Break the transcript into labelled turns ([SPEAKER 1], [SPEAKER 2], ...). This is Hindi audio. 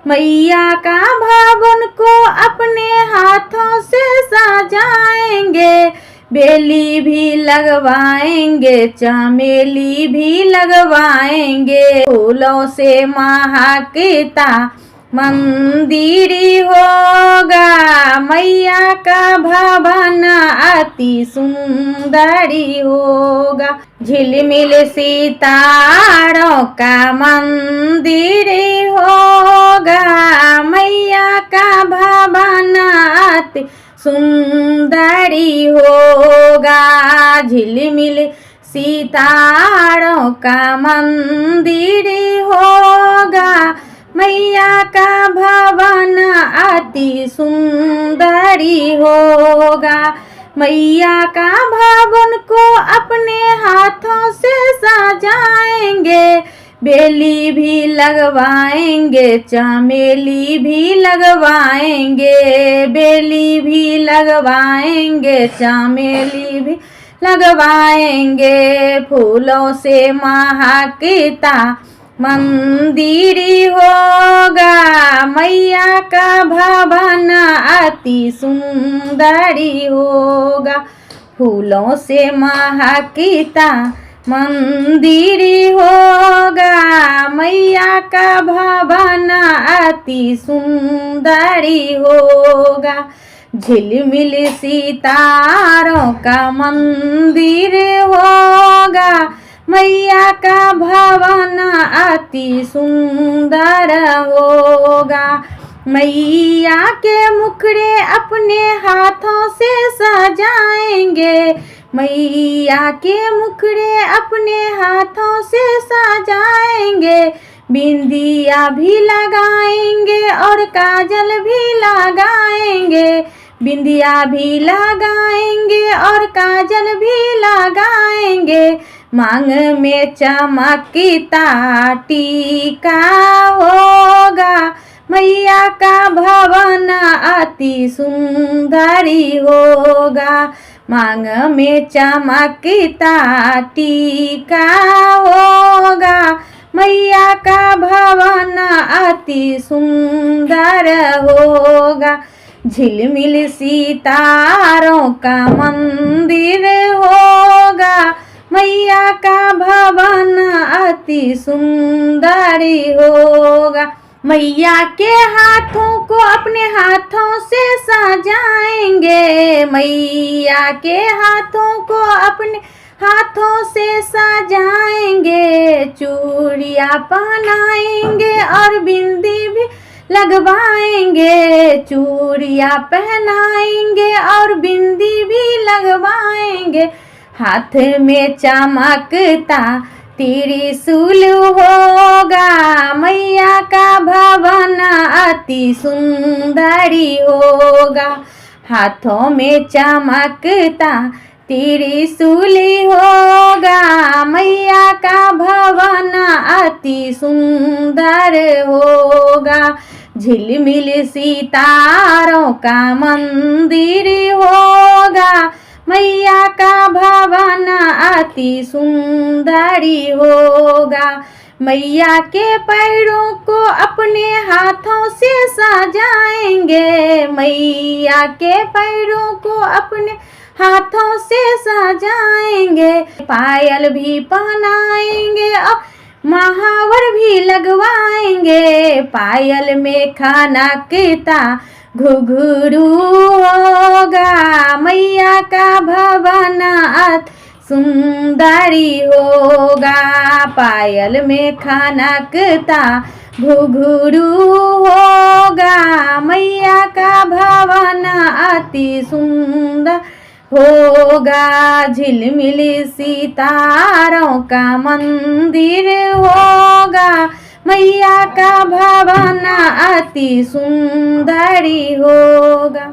[SPEAKER 1] मैया का भवन को अपने हाथों से सजाएंगे, बेली भी लगवाएंगे, चमेली भी लगवाएंगे, फूलों से महकता मंदिर होगा, मैया का भवन अति सुंदरी होगा। झिलमिल सितारों का मंदिर होगा, मैया का भवन अति सुंदरी होगा। झिलमिल सितारों का मंदिर होगा, मैया का भवन अति सुंदरी होगा। मैया का भवन को अपने हाथों से सजाएंगे, बेली भी लगवाएंगे, चमेली भी लगवाएंगे, बेली भी लगवाएंगे, चमेली भी लगवाएंगे, फूलों से महकता मंदिर होगा, मैया का भवन अति सुंदरी होगा। फूलों से महकता मंदिर होगा, मैया का भवन अति सुंदरी होगा। झिलमिल सितारों का मंदिर होगा, मैया का भवन अति सुंदर होगा। मैया के मुखड़े अपने हाथों से सजाएंगे, मैया के मुखड़े अपने हाथों से सजाएंगे, बिंदिया भी लगाएंगे और काजल भी लगाएंगे, बिंदिया भी लगाएंगे और काजल भी लगाएंगे, मांग में चमकता टीका होगा, मैया का भवन अति सुंदरी होगा। मांग में चमकता टीका होगा, मैया का भवन अति सुंदर होगा। झिलमिल सितारों का मंदिर होगा, मैया का भवन अति सुंदरी होगा। मैया के हाथों को अपने हाथों से सजाएंगे, मैया के हाथों को अपने हाथों से सजाएंगे, चूड़ियाँ पहनाएंगे और बिंदी भी लगवाएंगे, चूड़ियाँ पहनाएंगे और बिंदी भी लगवाएंगे, हाथ में चमकता त्रिशूल होगा, मैया का भवन अति सुंदरी होगा। हाथों में चमकता त्रिशूल होगा, मैया का भवन अति सुंदर होगा। झिलमिल सितारों का मंदिर होगा, मैया का भवन अति सुंदरी होगा। मैया के पैरों को अपने हाथों से सजाएंगे, मैया के पैरों को अपने हाथों से सजाएंगे, पायल भी पहनाएंगे और महावर भी लगवाएंगे, पायल में खनकता घुघरू होगा, मैया का भवन अति सुंदरी होगा। पायल में खनकता घुघरू होगा, मैया का भवन अति सुंदर होगा। झिलमिल सितारों का मंदिर होगा, मैया का भवन अति सुंदरी होगा।